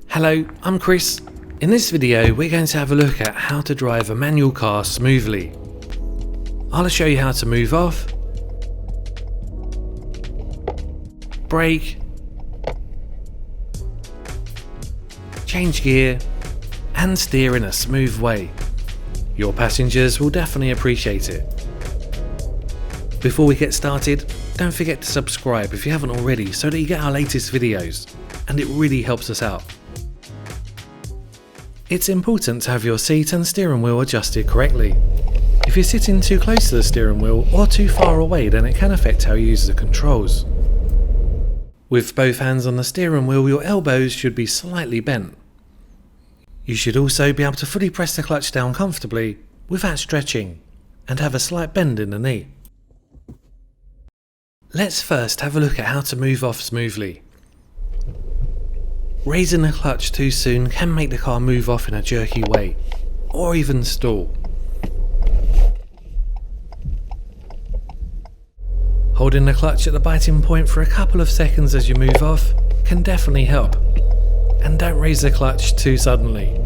Hello, I'm Chris. In this video we're going to have a look at how to drive a manual car smoothly. I'll show you how to move off, brake, change gear and steer in a smooth way. Your passengers will definitely appreciate it. Before we get started, don't forget to subscribe if you haven't already so that you get our latest videos, and it really helps us out. It's important to have your seat and steering wheel adjusted correctly. If you're sitting too close to the steering wheel or too far away, then it can affect how you use the controls. With both hands on the steering wheel, your elbows should be slightly bent. You should also be able to fully press the clutch down comfortably without stretching and have a slight bend in the knee. Let's first have a look at how to move off smoothly. Raising the clutch too soon can make the car move off in a jerky way, or even stall. Holding the clutch at the biting point for a couple of seconds as you move off can definitely help, and don't raise the clutch too suddenly.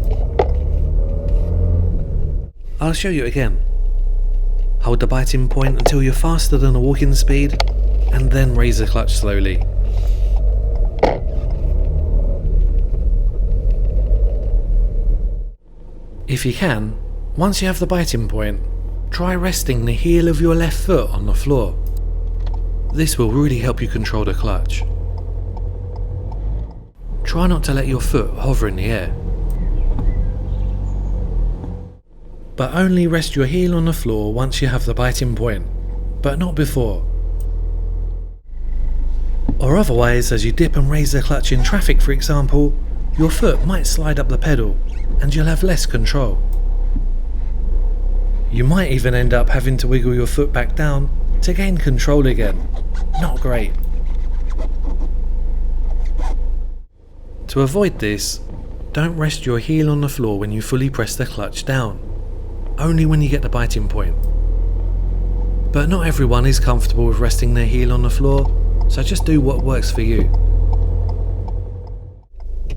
I'll show you again. Hold the biting point until you're faster than the walking speed, and then raise the clutch slowly. If you can, once you have the biting point, try resting the heel of your left foot on the floor. This will really help you control the clutch. Try not to let your foot hover in the air. But only rest your heel on the floor once you have the biting point, but not before. Or otherwise, as you dip and raise the clutch in traffic for example, your foot might slide up the pedal and you'll have less control. You might even end up having to wiggle your foot back down to gain control again. Not great. To avoid this, don't rest your heel on the floor when you fully press the clutch down, only when you get the biting point. But not everyone is comfortable with resting their heel on the floor, so just do what works for you.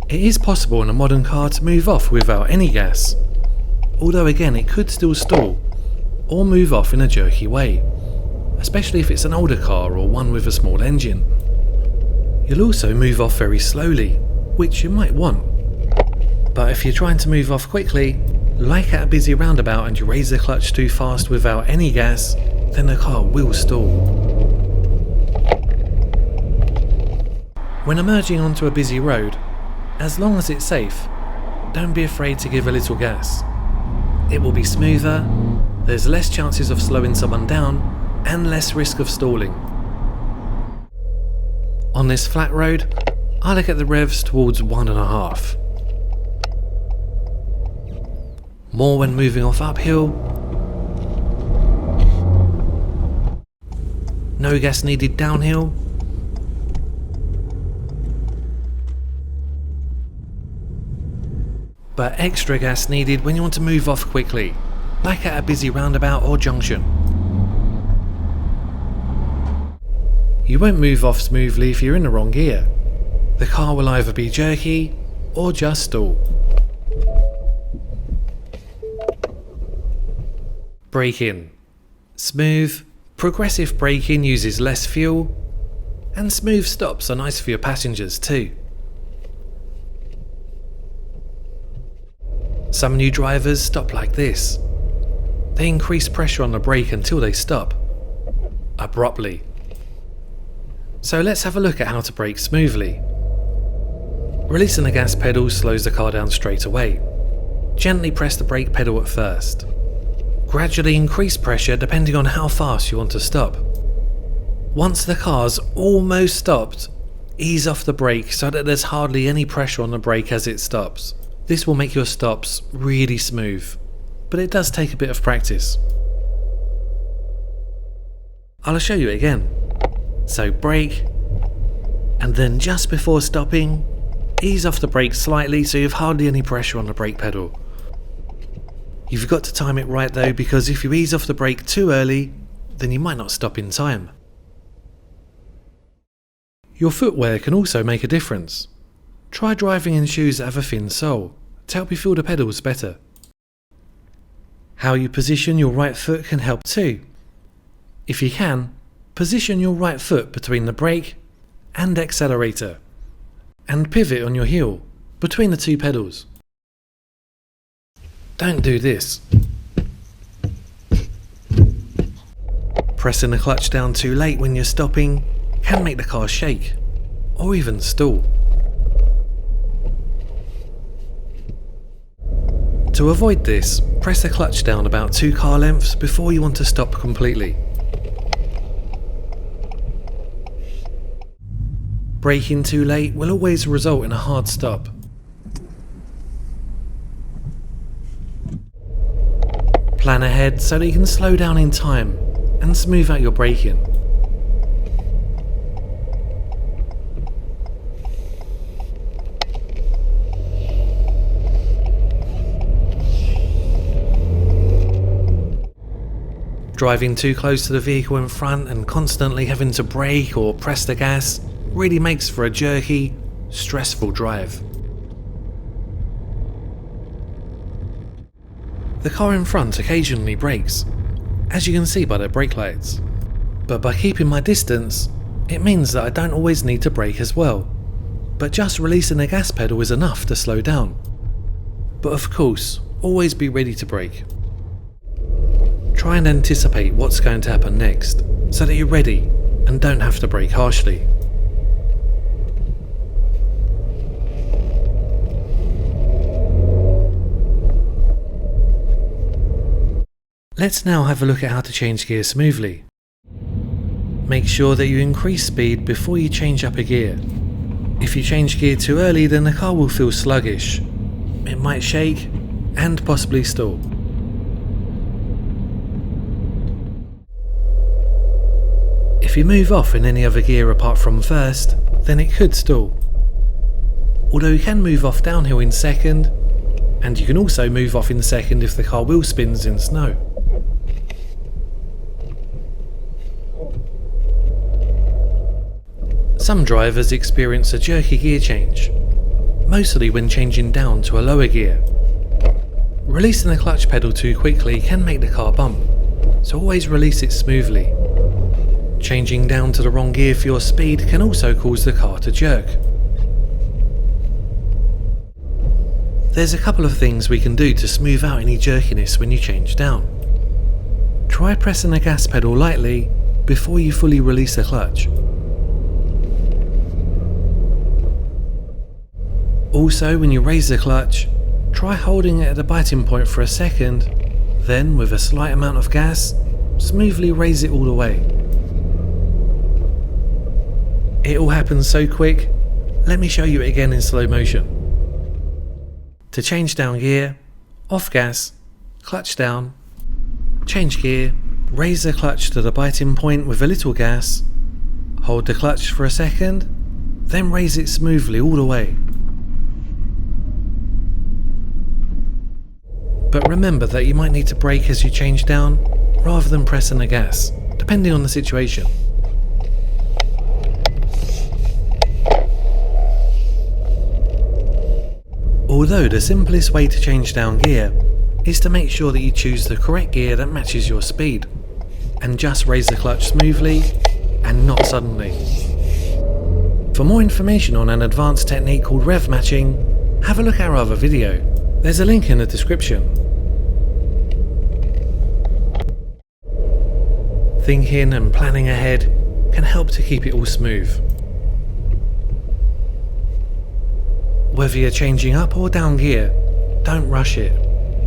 It is possible in a modern car to move off without any gas, although again it could still stall or move off in a jerky way, especially if it's an older car or one with a small engine. You'll also move off very slowly, which you might want. But if you're trying to move off quickly, like at a busy roundabout, and you raise the clutch too fast without any gas, then the car will stall. When emerging onto a busy road, as long as it's safe, don't be afraid to give a little gas. It will be smoother, there's less chances of slowing someone down, and less risk of stalling. On this flat road, I look at the revs towards 1.5. More when moving off uphill. No gas needed downhill. But extra gas needed when you want to move off quickly, like at a busy roundabout or junction. You won't move off smoothly if you're in the wrong gear. The car will either be jerky or just stall. Braking. Smooth, progressive braking uses less fuel, and smooth stops are nice for your passengers too. Some new drivers stop like this. They increase pressure on the brake until they stop, abruptly. So let's have a look at how to brake smoothly. Releasing the gas pedal slows the car down straight away. Gently press the brake pedal at first. Gradually increase pressure depending on how fast you want to stop. Once the car's almost stopped, ease off the brake so that there's hardly any pressure on the brake as it stops. This will make your stops really smooth, but it does take a bit of practice. I'll show you again. So brake, and then just before stopping, ease off the brake slightly so you have hardly any pressure on the brake pedal. You've got to time it right though, because if you ease off the brake too early, then you might not stop in time. Your footwear can also make a difference. Try driving in shoes that have a thin sole to help you feel the pedals better. How you position your right foot can help too. If you can, position your right foot between the brake and accelerator, and pivot on your heel between the two pedals. Don't do this. Pressing the clutch down too late when you're stopping can make the car shake, or even stall. To avoid this, press the clutch down about 2 car lengths before you want to stop completely. Braking too late will always result in a hard stop. Plan ahead so that you can slow down in time and smooth out your braking. Driving too close to the vehicle in front and constantly having to brake or press the gas really makes for a jerky, stressful drive. The car in front occasionally brakes, as you can see by the brake lights. But by keeping my distance, it means that I don't always need to brake as well, but just releasing the gas pedal is enough to slow down. But of course, always be ready to brake. Try and anticipate what's going to happen next, so that you're ready and don't have to brake harshly. Let's now have a look at how to change gear smoothly. Make sure that you increase speed before you change up a gear. If you change gear too early, then the car will feel sluggish. It might shake and possibly stall. If you move off in any other gear apart from first, then it could stall. Although you can move off downhill in second, and you can also move off in second if the car wheel spins in snow. Some drivers experience a jerky gear change, mostly when changing down to a lower gear. Releasing the clutch pedal too quickly can make the car bump, so always release it smoothly. Changing down to the wrong gear for your speed can also cause the car to jerk. There's a couple of things we can do to smooth out any jerkiness when you change down. Try pressing the gas pedal lightly before you fully release the clutch. Also, when you raise the clutch, try holding it at the biting point for a second, then with a slight amount of gas, smoothly raise it all the way. It all happens so quick, let me show you it again in slow motion. To change down gear, off gas, clutch down, change gear, raise the clutch to the biting point with a little gas, hold the clutch for a second, then raise it smoothly all the way. But remember that you might need to brake as you change down, rather than pressing the gas, depending on the situation. Although the simplest way to change down gear is to make sure that you choose the correct gear that matches your speed, and just raise the clutch smoothly and not suddenly. For more information on an advanced technique called rev matching, have a look at our other video. There's a link in the description. Thinking and planning ahead can help to keep it all smooth. Whether you're changing up or down gear, don't rush it,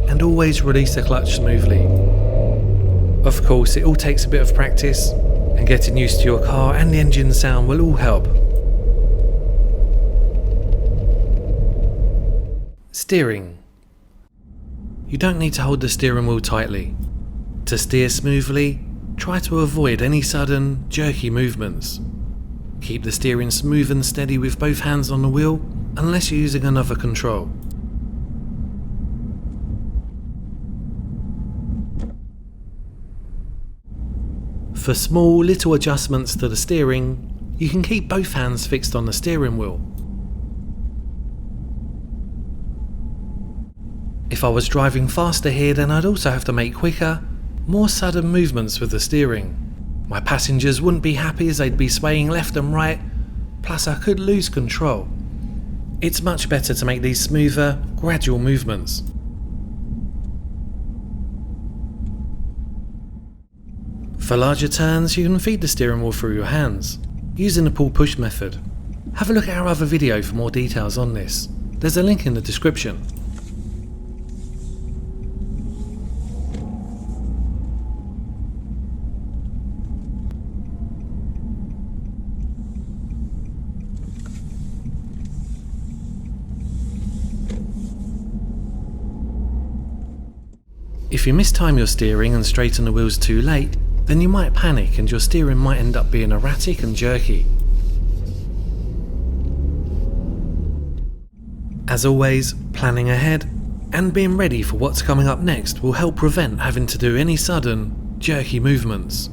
and always release the clutch smoothly. Of course, it all takes a bit of practice, and getting used to your car and the engine sound will all help. Steering. You don't need to hold the steering wheel tightly. To steer smoothly, try to avoid any sudden, jerky movements. Keep the steering smooth and steady with both hands on the wheel, unless you're using another control. For small, little adjustments to the steering, you can keep both hands fixed on the steering wheel. If I was driving faster here, then I'd also have to make quicker, more sudden movements with the steering. My passengers wouldn't be happy as they'd be swaying left and right, plus I could lose control. It's much better to make these smoother, gradual movements. For larger turns, you can feed the steering wheel through your hands, using the pull-push method. Have a look at our other video for more details on this. There's a link in the description. If you mistime your steering and straighten the wheels too late, then you might panic and your steering might end up being erratic and jerky. As always, planning ahead and being ready for what's coming up next will help prevent having to do any sudden, jerky movements,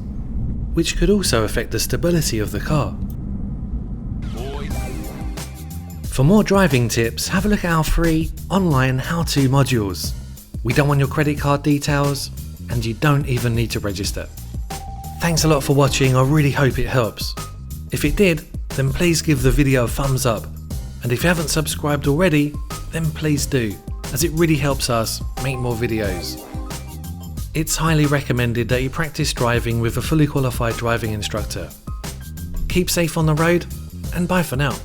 which could also affect the stability of the car. For more driving tips, have a look at our free online how-to modules. We don't want your credit card details, and you don't even need to register. Thanks a lot for watching, I really hope it helps. If it did, then please give the video a thumbs up, and if you haven't subscribed already, then please do, as it really helps us make more videos. It's highly recommended that you practice driving with a fully qualified driving instructor. Keep safe on the road, and bye for now.